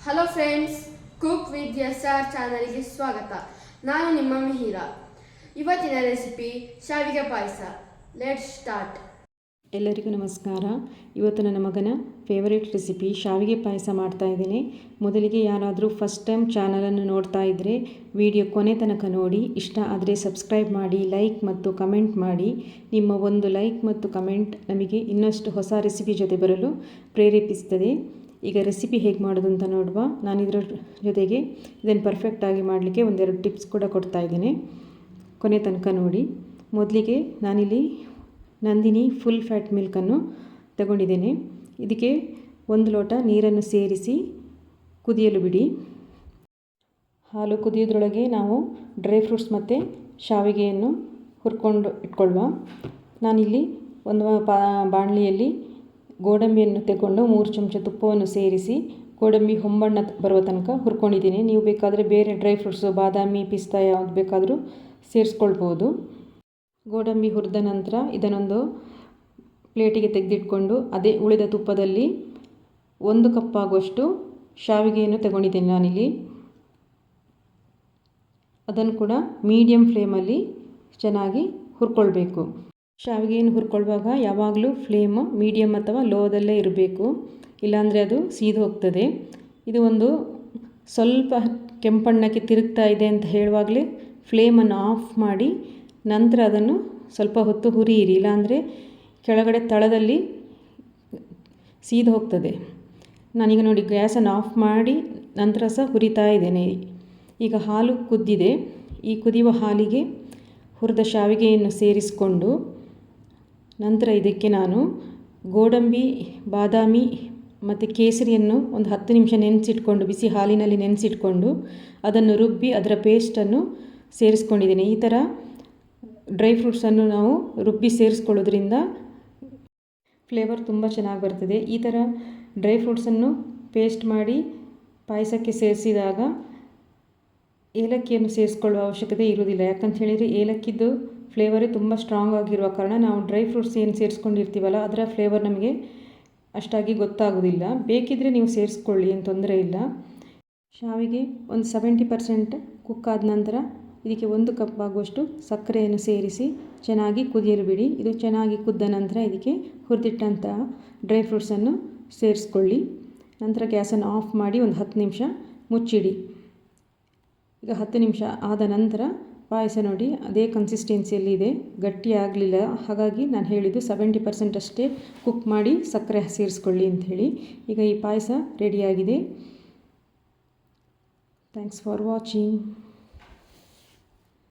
Hello friends, cook with SR ಚಾನಲ್ಗೆ ಸ್ವಾಗತ. ನಾನು ನಿಮ್ಮ ಮಿಹಿರಾ. ಇವತ್ತಿನ ರೆಸಿಪಿ ಶಾವಿಗೆ ಪಾಯಸ. Let's start. ಎಲ್ಲರಿಗೂ ನಮಸ್ಕಾರ. ಇವತ್ತು ನನ್ನ ಮಗನ ಫೇವರೇಟ್ ರೆಸಿಪಿ ಶಾವಿಗೆ ಪಾಯಸ ಮಾಡ್ತಾ ಇದ್ದೀನಿ. ಮೊದಲಿಗೆ ಯಾರಾದರೂ ಫಸ್ಟ್ ಟೈಮ್ ಚಾನಲನ್ನು ನೋಡ್ತಾ ಇದ್ದರೆ ವಿಡಿಯೋ ಕೊನೆ ತನಕ ನೋಡಿ. ಇಷ್ಟ ಆದರೆ ಸಬ್ಸ್ಕ್ರೈಬ್ ಮಾಡಿ, ಲೈಕ್ ಮತ್ತು ಕಮೆಂಟ್ ಮಾಡಿ. ನಿಮ್ಮ ಒಂದು ಲೈಕ್ ಮತ್ತು ಕಮೆಂಟ್ ನಮಗೆ ಇನ್ನಷ್ಟು ಹೊಸ ರೆಸಿಪಿ ಜೊತೆ ಬರಲು ಪ್ರೇರೇಪಿಸ್ತದೆ. ಈಗ ರೆಸಿಪಿ ಹೇಗೆ ಮಾಡೋದು ಅಂತ ನೋಡುವ. ನಾನು ಇದರ ಜೊತೆಗೆ ಇದನ್ನು ಪರ್ಫೆಕ್ಟಾಗಿ ಮಾಡಲಿಕ್ಕೆ ಒಂದೆರಡು ಟಿಪ್ಸ್ ಕೂಡ ಕೊಡ್ತಾ ಇದ್ದೀನಿ. ಕೊನೆ ತನಕ ನೋಡಿ. ಮೊದಲಿಗೆ ನಾನಿಲ್ಲಿ ನಂದಿನಿ ಫುಲ್ ಫ್ಯಾಟ್ ಮಿಲ್ಕನ್ನು ತಗೊಂಡಿದ್ದೇನೆ. ಇದಕ್ಕೆ 1 ಲೋಟ ನೀರನ್ನು ಸೇರಿಸಿ ಕುದಿಯಲು ಬಿಡಿ. ಹಾಲು ಕುದಿಯೋದ್ರೊಳಗೆ ನಾವು ಡ್ರೈ ಫ್ರೂಟ್ಸ್ ಮತ್ತು ಶಾವಿಗೆಯನ್ನು ಹುರ್ಕೊಂಡು ಇಟ್ಕೊಳ್ಳುವ. ನಾನಿಲ್ಲಿ ಒಂದು ಬಾಣಲಿಯಲ್ಲಿ ಗೋಡಂಬಿಯನ್ನು ತಗೊಂಡು 3 ಚಮಚ ತುಪ್ಪವನ್ನು ಸೇರಿಸಿ ಗೋಡಂಬಿ ಹೊಂಬಣ್ಣ ಬರುವ ತನಕ ಹುರ್ಕೊಂಡಿದ್ದೀನಿ. ನೀವು ಬೇಕಾದರೆ ಬೇರೆ ಡ್ರೈ ಫ್ರೂಟ್ಸು, ಬಾದಾಮಿ, ಪಿಸ್ತಾ ಯಾವುದು ಬೇಕಾದರೂ ಸೇರಿಸ್ಕೊಳ್ಬೋದು. ಗೋಡಂಬಿ ಹುರಿದ ನಂತರ ಇದನ್ನೊಂದು ಪ್ಲೇಟಿಗೆ ತೆಗೆದಿಟ್ಕೊಂಡು ಅದೇ ಉಳಿದ ತುಪ್ಪದಲ್ಲಿ 1 ಕಪ್ ಆಗುವಷ್ಟು ಶಾವಿಗೆಯನ್ನು ತಗೊಂಡಿದ್ದೇನೆ ನಾನಿಲ್ಲಿ. ಅದನ್ನು ಕೂಡ ಮೀಡಿಯಮ್ ಫ್ಲೇಮಲ್ಲಿ ಚೆನ್ನಾಗಿ ಹುರ್ಕೊಳ್ಬೇಕು. ಶಾವಿಗೆಯನ್ನು ಹುರ್ಕೊಳ್ಳುವಾಗ ಯಾವಾಗಲೂ ಫ್ಲೇಮ್ ಮೀಡಿಯಮ್ ಅಥವಾ ಲೋದಲ್ಲೇ ಇರಬೇಕು, ಇಲ್ಲಾಂದರೆ ಅದು ಸೀದು ಹೋಗ್ತದೆ. ಇದು ಒಂದು ಸ್ವಲ್ಪ ಕೆಂಪಣ್ಣಕ್ಕೆ ತಿರುಗ್ತಾ ಇದೆ ಅಂತ ಹೇಳುವಾಗಲೇ ಫ್ಲೇಮನ್ನು ಆಫ್ ಮಾಡಿ ನಂತರ ಅದನ್ನು ಸ್ವಲ್ಪ ಹೊತ್ತು ಹುರಿಯಿರಿ, ಇಲ್ಲಾಂದರೆ ಕೆಳಗಡೆ ತಳದಲ್ಲಿ ಸೀದು ಹೋಗ್ತದೆ. ನಾನೀಗ ನೋಡಿ ಗ್ಯಾಸನ್ನು ಆಫ್ ಮಾಡಿ ನಂತರ ಸಹ ಹುರಿತಾ ಇದ್ದೇನೆ. ಈಗ ಹಾಲು ಕುದ್ದಿದೆ. ಈ ಕುದಿಯುವ ಹಾಲಿಗೆ ಹುರಿದ ಶಾವಿಗೆಯನ್ನು ಸೇರಿಸಿಕೊಂಡು ನಂತರ ಇದಕ್ಕೆ ನಾನು ಗೋಡಂಬಿ, ಬಾದಾಮಿ ಮತ್ತು ಕೇಸರಿಯನ್ನು ಒಂದು 10 ನಿಮಿಷ ನೆನೆಸಿಟ್ಕೊಂಡು ಬಿಸಿ ಹಾಲಿನಲ್ಲಿ ನೆನೆಸಿಟ್ಕೊಂಡು ಅದನ್ನು ರುಬ್ಬಿ ಅದರ ಪೇಸ್ಟನ್ನು ಸೇರಿಸ್ಕೊಂಡಿದ್ದೀನಿ. ಈ ಥರ ಡ್ರೈ ಫ್ರೂಟ್ಸನ್ನು ನಾವು ರುಬ್ಬಿ ಸೇರಿಸ್ಕೊಳ್ಳೋದ್ರಿಂದ ಫ್ಲೇವರ್ ತುಂಬ ಚೆನ್ನಾಗಿ ಬರ್ತದೆ. ಈ ಥರ ಡ್ರೈ ಫ್ರೂಟ್ಸನ್ನು ಪೇಸ್ಟ್ ಮಾಡಿ ಪಾಯಸಕ್ಕೆ ಸೇರಿಸಿದಾಗ ಏಲಕ್ಕಿಯನ್ನು ಸೇರಿಸ್ಕೊಳ್ಳುವ ಅವಶ್ಯಕತೆ ಇರುವುದಿಲ್ಲ. ಯಾಕಂತ ಹೇಳಿದರೆ ಏಲಕ್ಕಿದ್ದು ಫ್ಲೇವರೇ ತುಂಬ ಸ್ಟ್ರಾಂಗ್ ಆಗಿರುವ ಕಾರಣ ನಾವು ಡ್ರೈ ಫ್ರೂಟ್ಸ್ ಏನು ಸೇರಿಸ್ಕೊಂಡಿರ್ತೀವಲ್ಲ ಅದರ ಫ್ಲೇವರ್ ನಮಗೆ ಅಷ್ಟಾಗಿ ಗೊತ್ತಾಗೋದಿಲ್ಲ. ಬೇಕಿದ್ದರೆ ನೀವು ಸೇರಿಸ್ಕೊಳ್ಳಿ, ಏನು ತೊಂದರೆ ಇಲ್ಲ. ಶಾವಿಗೆ ಒಂದು 70% ಕುಕ್ ಆದ ನಂತರ ಇದಕ್ಕೆ 1 ಕಪ್ ಆಗುವಷ್ಟು ಸಕ್ಕರೆಯನ್ನು ಸೇರಿಸಿ ಚೆನ್ನಾಗಿ ಕುದಿಯಲು ಬಿಡಿ. ಇದು ಚೆನ್ನಾಗಿ ಕುದ್ದ ನಂತರ ಇದಕ್ಕೆ ಹುರಿದಿಟ್ಟಂತಹ ಡ್ರೈ ಫ್ರೂಟ್ಸನ್ನು ಸೇರಿಸ್ಕೊಳ್ಳಿ. ನಂತರ ಗ್ಯಾಸನ್ನು ಆಫ್ ಮಾಡಿ ಒಂದು 10 ನಿಮಿಷ ಮುಚ್ಚಿಡಿ. ಈಗ 10 ನಿಮಿಷ ಆದ ನಂತರ ಪಾಯಸ ನೋಡಿ ಅದೇ ಕನ್ಸಿಸ್ಟೆನ್ಸಿಯಲ್ಲಿ ಇದೆ, ಗಟ್ಟಿ ಆಗಲಿಲ್ಲ. ಹಾಗಾಗಿ ನಾನು ಹೇಳಿದ್ದು 70% ಅಷ್ಟೇ ಕುಕ್ ಮಾಡಿ ಸಕ್ಕರೆ ಸೇರಿಸ್ಕೊಳ್ಳಿ ಅಂಥೇಳಿ. ಈಗ ಈ ಪಾಯಸ ರೆಡಿಯಾಗಿದೆ. Thanks for watching.